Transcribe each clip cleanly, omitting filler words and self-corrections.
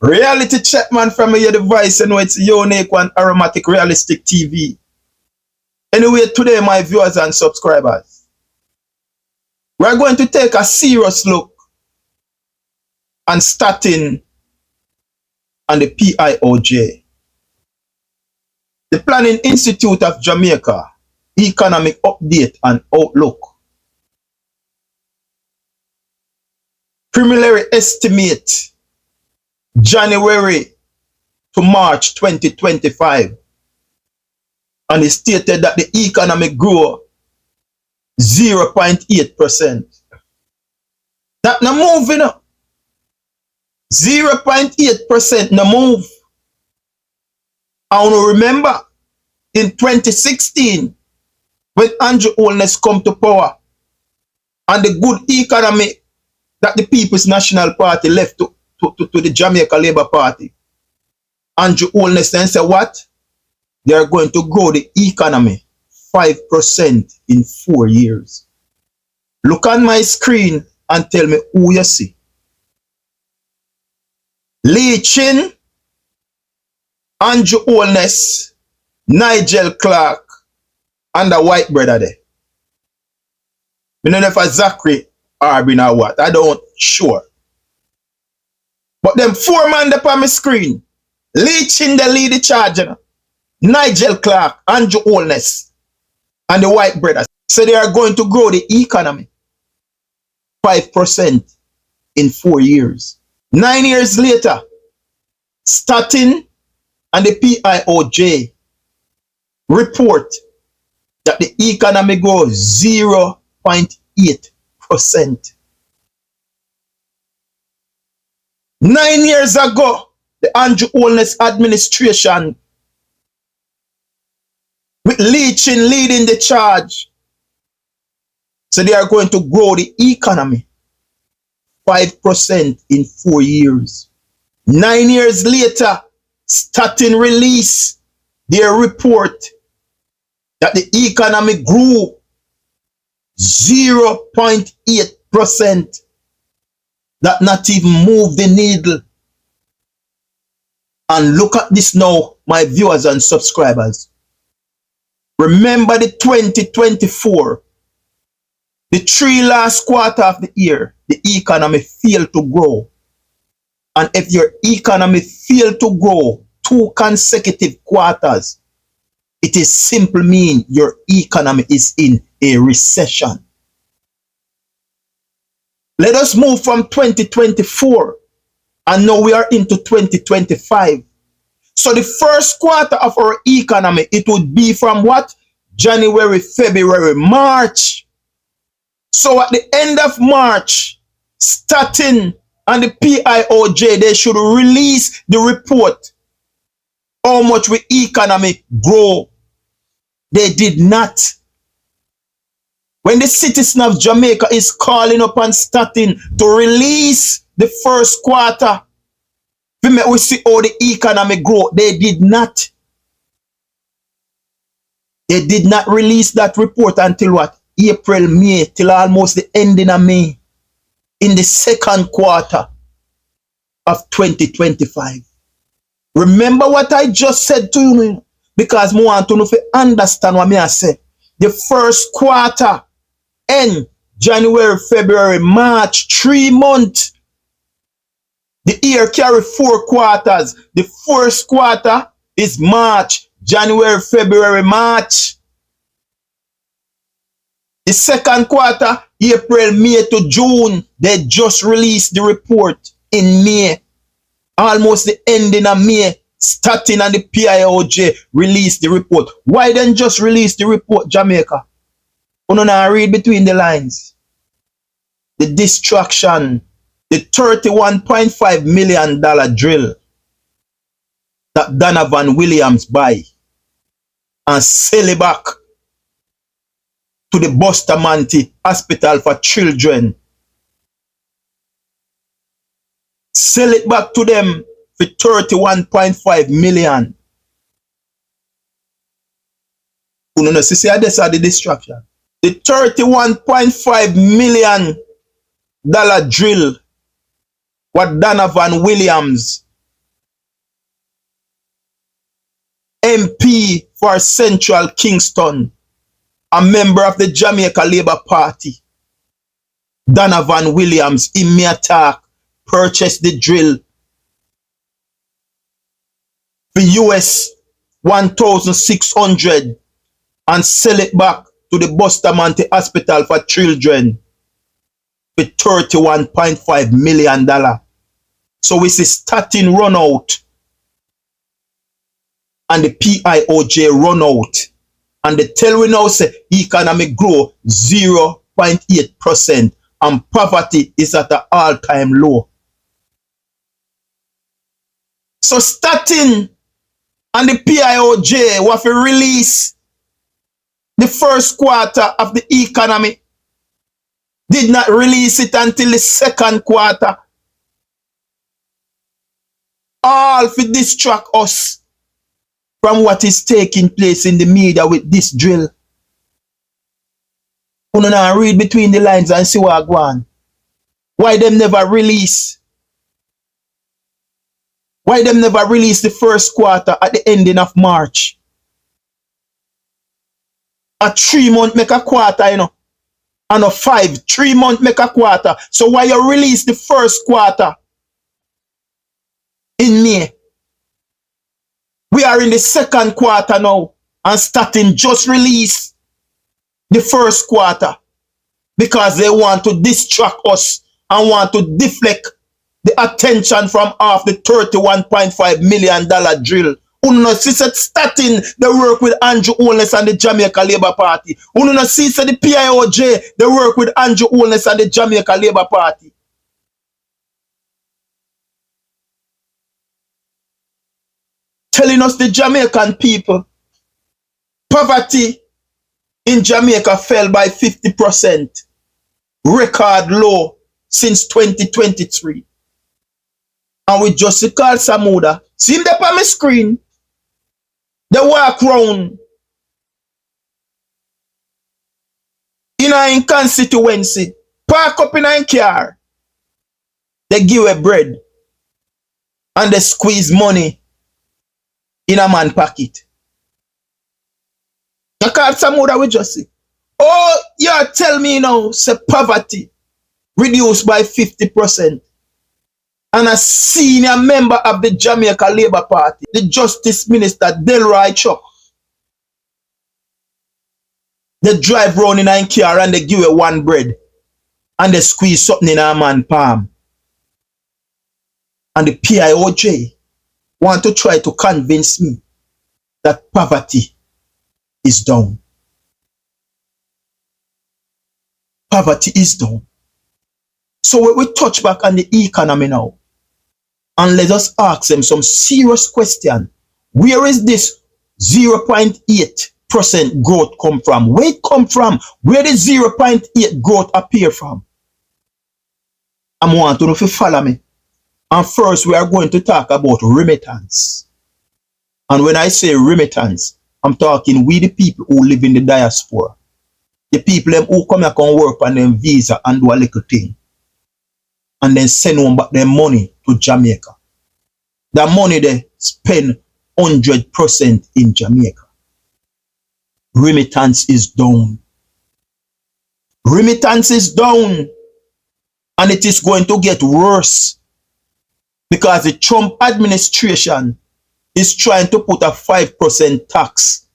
Reality check, man, from your device. You know it's unique and aromatic realistic TV. Anyway, today, my viewers and subscribers, we're going to take a serious look on starting on the PIOJ. The Planning Institute of Jamaica Economic Update and Outlook. Preliminary estimate January to March 2025. And it stated that the economic grew 0.8%. That no move, you know. 0.8% no move. I want to remember in 2016 when Andrew Holness come to power and the good economy that the People's National Party left to the Jamaica Labour Party. Andrew Holness then said what? They are going to grow the economy 5% in 4 years. Look on my screen and tell me who you see. Lee Chin, Andrew Holness, Nigel Clark, and the white brother there. I don't know if it's Zachary Arbin or what. I don't sure. But them four men up on my screen. Lee Chin, the lead the charge. You know? Nigel Clark, Andrew Holness, and the white brothers. So they are going to grow the economy 5% in 4 years. 9 years later, starting and the PIOJ report that the economy grows 0.8%. 9 years ago, the Andrew Holness administration with Lee Chin leading the charge. So they are going to grow the economy 5% in 4 years. 9 years later, starting release their report that the economy grew 0.8%. That not even moved the needle. And look at this now, my viewers and subscribers. Remember the 2024, the 3 last quarter of the year, the economy failed to grow. And if your economy failed to grow 2 consecutive quarters, it is simply mean your economy is in a recession. Let us move from 2024 and now we are into 2025. So the first quarter of our economy, it would be from what? January, February, March. So at the end of March, starting on the PIOJ, they should release the report how much we economy grow. They did not. When the citizen of Jamaica is calling upon starting to release the first quarter, we see how the economy grow. They did not. They did not release that report until what? April, May, till almost the ending of May. In the second quarter of 2025. Remember what I just said to you, because I want to know if you understand what I say. The first quarter end January, February, March, 3 months. The year carry 4 quarters. The first quarter is March, January, February, March. The second quarter, April, May to June. They just released the report in May. Almost the ending of May. Starting on the PIOJ released the report. Why then just release the report, Jamaica? You don't read between the lines. The distraction. The $31.5 million drill that Donovan Williams buy and sell it back to the Bustamante Hospital for Children. Sell it back to them for $31.5 million. You know, see, this are the distraction. The $31.5 million drill what Donovan Williams MP for Central Kingston, a member of the Jamaica Labour Party, Donovan Williams, in me attack, purchased the drill for US 1,600 and sell it back to the Bustamante Hospital for Children for $31.5 million. So we see statin run out and the PIOJ run out. And they tell we now say economic grow 0.8% and poverty is at an all-time low. So statin and the PIOJ will have to release the first quarter of the economy. Did not release it until the second quarter. All for distract us from what is taking place in the media with this drill. You know, read between the lines and see what go on. Why them never release? Why them never release the first quarter at the ending of March? A 3 month make a quarter, you know. And a 3 month make a quarter. So why you release the first quarter in May? We are in the second quarter now and starting just release the first quarter because they want to distract us and want to deflect the attention from off the $31.5 million drill. Uno see said starting the work with Andrew Holness and the Jamaica Labour Party. Uno see said the PIOJ the work with Andrew Holness and the Jamaica Labour Party. Telling us the Jamaican people poverty in Jamaica fell by 50%. Record low since 2023. And we just call Samuda. See him there on my screen. They walk round in a constituency, park up in a car. They give a bread and they squeeze money in a man pocket. You call Samuda we just see. Oh, you tell me now, say poverty reduced by 50%. And a senior member of the Jamaica Labour Party, the Justice Minister Delroy Chuck, they drive round in a car and they give you one bread and they squeeze something in a man's palm. And the PIOJ want to try to convince me that poverty is down. Poverty is down. So we touch back on the economy now. And let us ask them some serious question. Where is this 0.8% growth come from? Where it come from? Where the 0.8 growth appear from? I want to know if you follow me. And first we are going to talk about remittance. And when I say remittance, I'm talking we the people who live in the diaspora. The people them who come here and work on them visa and do a little thing. And then send on back their money to Jamaica. That money they spend 100% in Jamaica. Remittance is down. Remittance is down. And it is going to get worse. Because the Trump administration is trying to put a 5% tax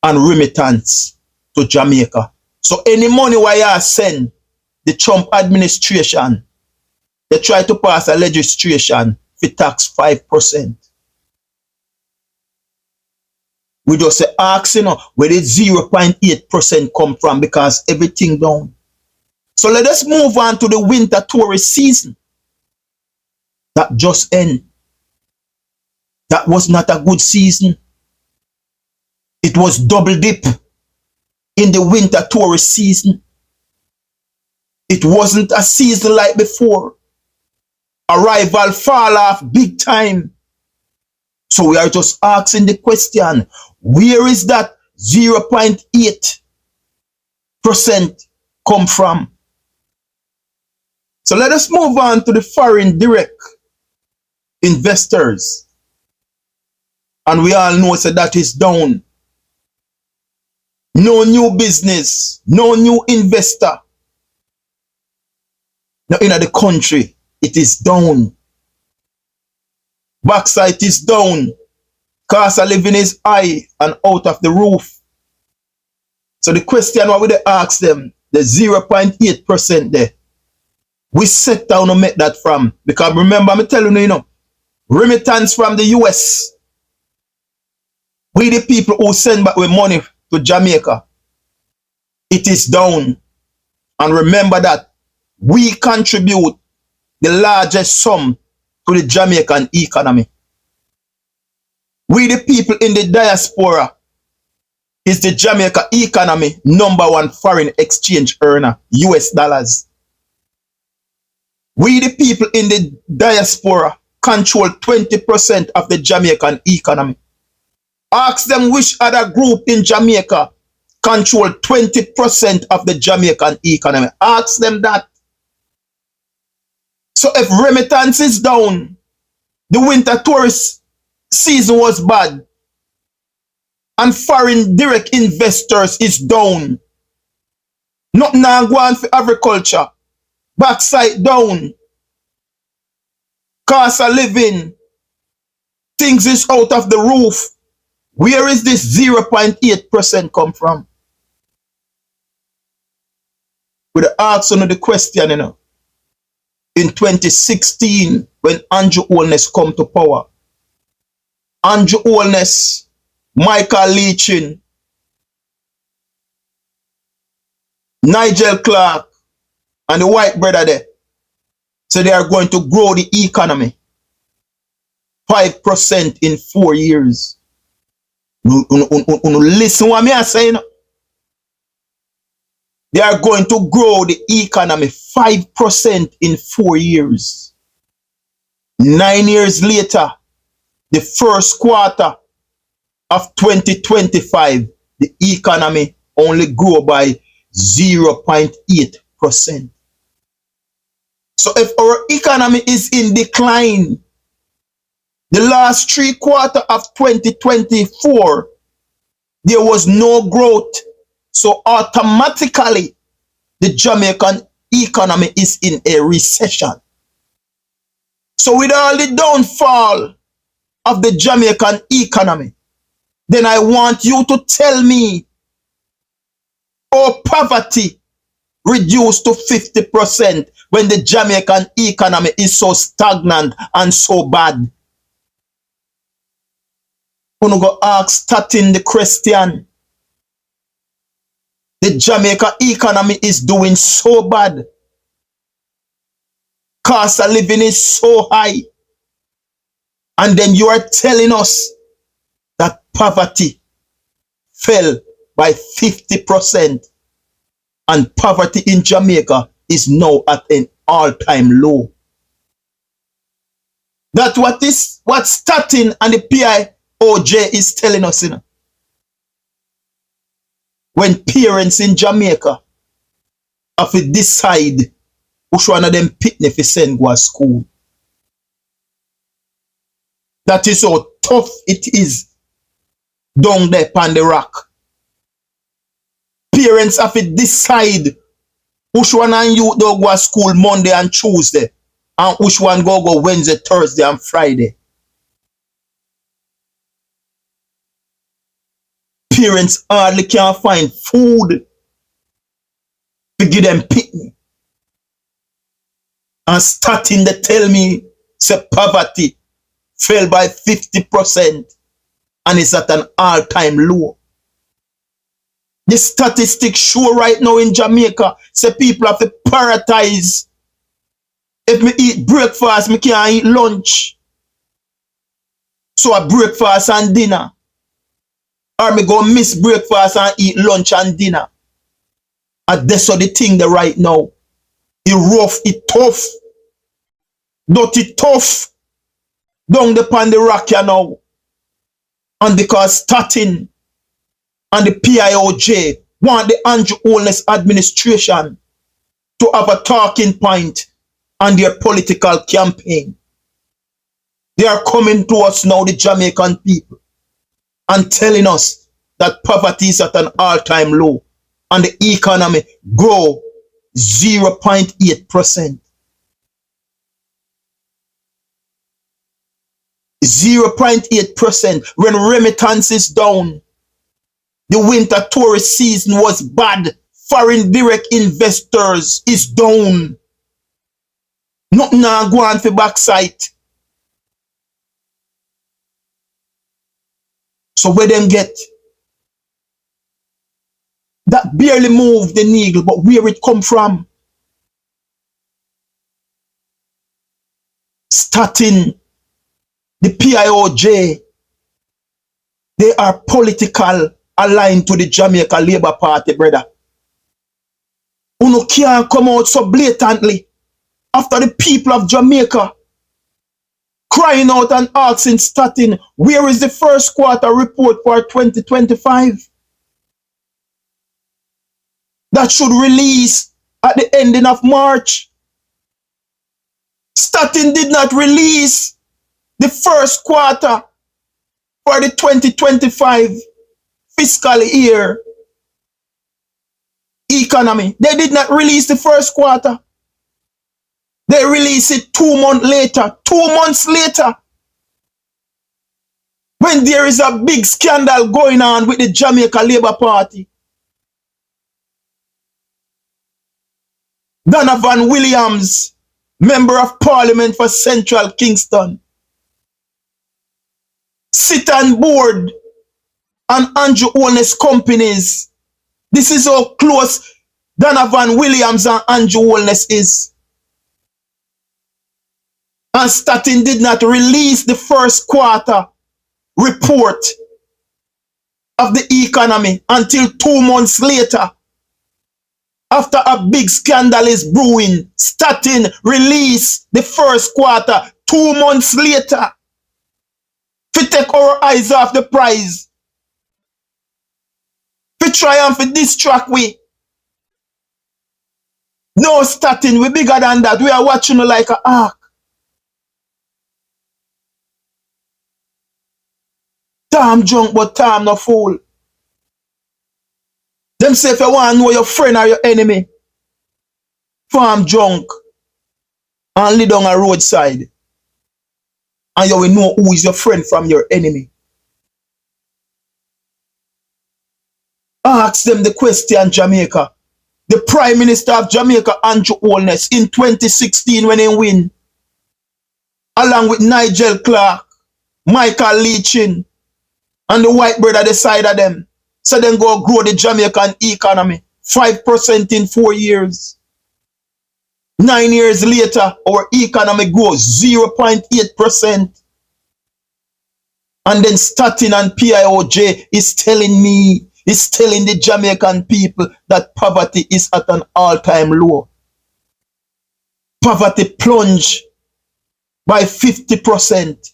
on remittance to Jamaica. So any money why you send, the Trump administration, they try to pass a legislation for tax 5%. We just say, ask, you know, where the 0.8% come from because everything down. So let us move on to the winter tourist season. That just ended. That was not a good season. It was double dip in the winter tourist season. It wasn't a season like before. Arrival fall off big time. So we are just asking the question, where is that 0.8% come from? So let us move on to the foreign direct investors. And we all know so that is down. No new business, no new investor. Now in the country, it is down. Backside is down. Cost of living is high and out of the roof. So the question what we they ask them, the 0.8% there, we set down to make that from. Because remember, I'm telling you, remittance from the US. We the people who send back with money to Jamaica. It is down. And remember that we contribute the largest sum to the Jamaican economy. We the people in the diaspora is the Jamaica economy #1 foreign exchange earner, US dollars. We the people in the diaspora control 20% of the Jamaican economy. Ask them which other group in Jamaica control 20% of the Jamaican economy. Ask them that. So if remittance is down, the winter tourist season was bad, and foreign direct investors is down, nothing now go on for agriculture, backside down, cost of living, things is out of the roof. Where is this 0.8% come from? We ask the question, in 2016, when Andrew Holness come to power, Andrew Holness, Michael Leachin, Nigel Clark, and the white brother there, so they are going to grow the economy 5% in 4 years. Listen what I say. They are going to grow the economy 5% in 4 years. 9 years later, the first quarter of 2025, the economy only grew by 0.8%. So if our economy is in decline, the last 3 quarters of 2024, there was no growth. So automatically, the Jamaican economy is in a recession. So with all the downfall of the Jamaican economy, then I want you to tell me how poverty reduced to 50% when the Jamaican economy is so stagnant and so bad. I'm going to go ask starting the question. The Jamaica economy is doing so bad. Cost of living is so high. And then you are telling us that poverty fell by 50%. And poverty in Jamaica is now at an all-time low. That's what Statin and the PIOJ is telling us, When parents in Jamaica have to decide which one of them picnic to send go to school. That is how tough it is down there on the rock. Parents have to decide which one of you go to school Monday and Tuesday, and which one go Wednesday, Thursday, and Friday. Parents hardly can't find food to give them picnic. And starting to tell me, say poverty fell by 50% and is at an all-time low. The statistics show right now in Jamaica, say people have to prioritize. If me eat breakfast, me can't eat lunch. So I breakfast and dinner. Or me go miss breakfast and eat lunch and dinner. And that's the thing there right now. It rough, it tough. Dirty tough. Down upon the rock here now. And because Statin and the PIOJ want the Andrew Holness administration to have a talking point on their political campaign. They are coming to us now, the Jamaican people. and telling us that poverty is at an all-time low and the economy grow 0.8%. 0.8% when remittance is down. The winter tourist season was bad. Foreign direct investors is down. Nothing now go on for backside. So where them get? That barely moved the needle, but where it come from? Starting the PIOJ, they are political aligned to the Jamaica Labour Party, brother. Uno can't come out so blatantly after the people of Jamaica crying out and asking Statin, where is the first quarter report for 2025? That should release at the ending of March. Statin did not release the first quarter for the 2025 fiscal year economy. They did not release the first quarter. They released it 2 months later. 2 months later. When there is a big scandal going on with the Jamaica Labour Party. Donovan Williams, Member of Parliament for Central Kingston, sit on board and Andrew Holness companies. This is how close Donovan Williams and Andrew Holness is. And Statin did not release the first quarter report of the economy until 2 months later. After a big scandal is brewing, Statin released the first quarter 2 months later. To take our eyes off the prize. To try and to distract we. No, Statin, we bigger than that. We are watching you like a ark. Tom drunk, but Tom no fool. Them say if you want to know your friend or your enemy, farm drunk and lay down a roadside. And you will know who is your friend from your enemy. Ask them the question, Jamaica. The Prime Minister of Jamaica, Andrew Holness, in 2016 when he win, along with Nigel Clark, Michael Leachin, and the white brother the side of them. So then go grow the Jamaican economy 5% in 4 years. 9 years later, our economy grows 0.8%. And then Statin and PIOJ is telling the Jamaican people that poverty is at an all-time low. Poverty plunged by 50%.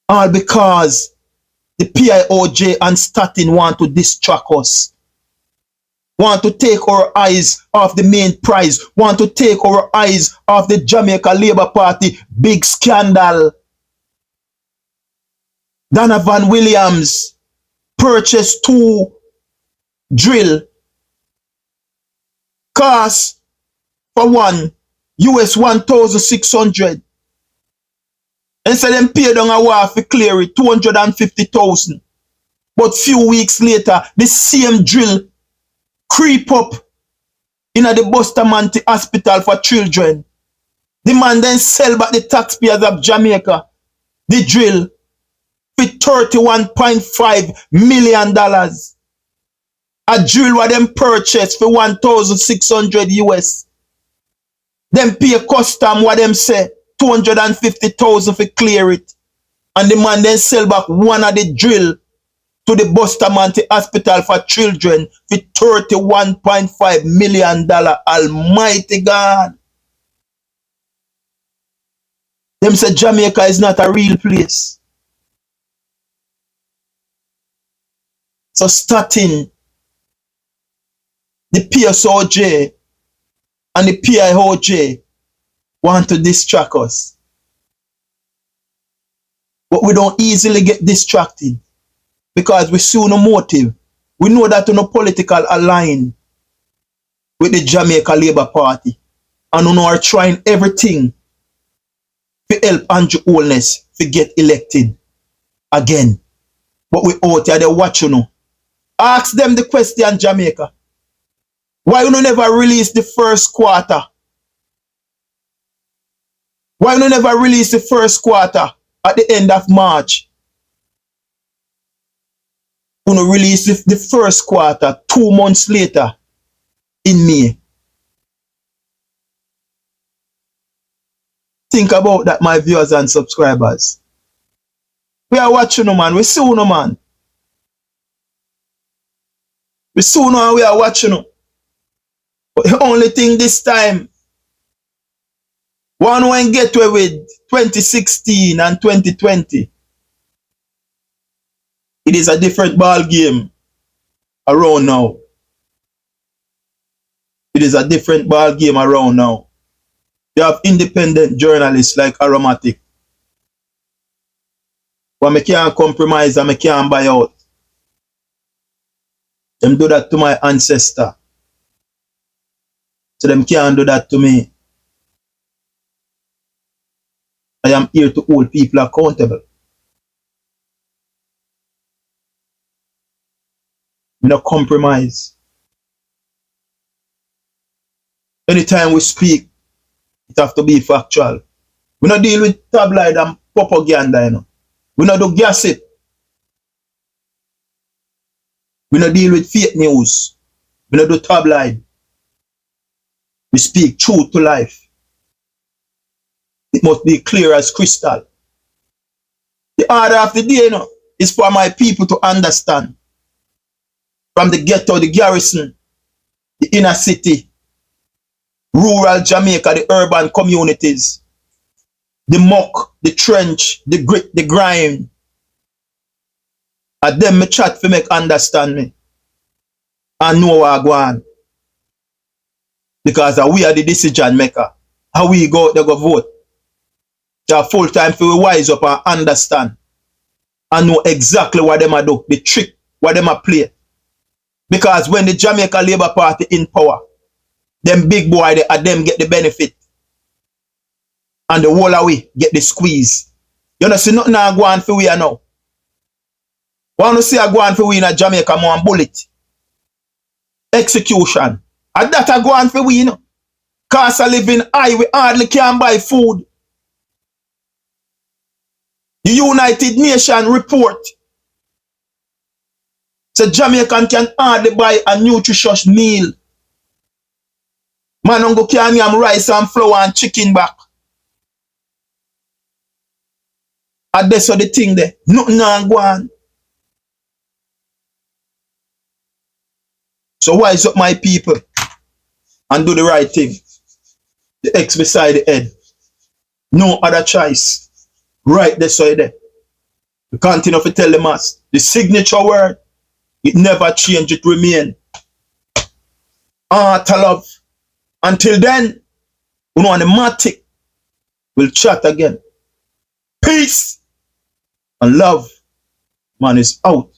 All because the PIOJ and Statin want to distract us. Want to take our eyes off the main prize. Want to take our eyes off the Jamaica Labour Party big scandal. Donovan Williams purchased 2 drill. Cost for one US 1,600. And so them pay down a war for clear it, 250,000. But few weeks later, the same drill creep up in the Bustamante Hospital for Children. The man then sell back the taxpayers of Jamaica the drill for $31.5 million. A drill what them purchased for 1,600 US. Them pay custom what them say 250,000 for clear it. And the man then sell back one of the drill to the Bustamante Hospital for Children for $31.5 million. Almighty God. Them say Jamaica is not a real place. So Statin, the PSOJ and the PIOJ want to distract us. But we don't easily get distracted because we see no motive. We know that no political align with the Jamaica Labour Party. And we are trying everything to help Andrew Holness to get elected again. But we out here, they watch you know. Ask them the question, Jamaica. Why you never release the first quarter? Why you never release the first quarter at the end of March? You release the first quarter 2 months later in May. Think about that, my viewers and subscribers. We are watching you, man. We see you, man. We see you and we are watching you. But the only thing this time, one when get away with 2016 and 2020. It is a different ball game around now. It is a different ball game around now. You have independent journalists like Aromatic. But I can't compromise and I can't buy out. Them do that to my ancestor. So them can't do that to me. I am here to hold people accountable. No compromise. Anytime we speak, it have to be factual. We don't deal with tabloid and propaganda, you know. We don't do gossip. We don't deal with fake news. We don't do tabloid. We speak truth to life. It must be clear as crystal. The order of the day, you know, is for my people to understand. From the ghetto, the garrison, the inner city, rural Jamaica, the urban communities, the muck, the trench, the grit, the grime. And them me chat for make understand me. And know what I go on. Because we are the decision maker. How we go out there go vote. They are full time for we wise up and understand. And know exactly what them a do. The trick, what them a play. Because when the Jamaica Labour Party in power, them big boy, them get the benefit. And the whole away get the squeeze. You know, see nothing now go on for we now. Want to see a go on for we in a Jamaica more bullet. Execution. And that a go on for we, you know. Cost of living high, we hardly can buy food. The United Nations report said Jamaican can hardly buy a nutritious meal. Man don't go can yam rice and flour and chicken back. And that's the thing there. Nothing now go on. So wise up my people and do the right thing. The X beside the head. No other choice. Right there, so there. We continue to tell them us the signature word, it never change, it remain. To love. Until then, we know on the matic, we'll chat again. Peace and love. Man is out.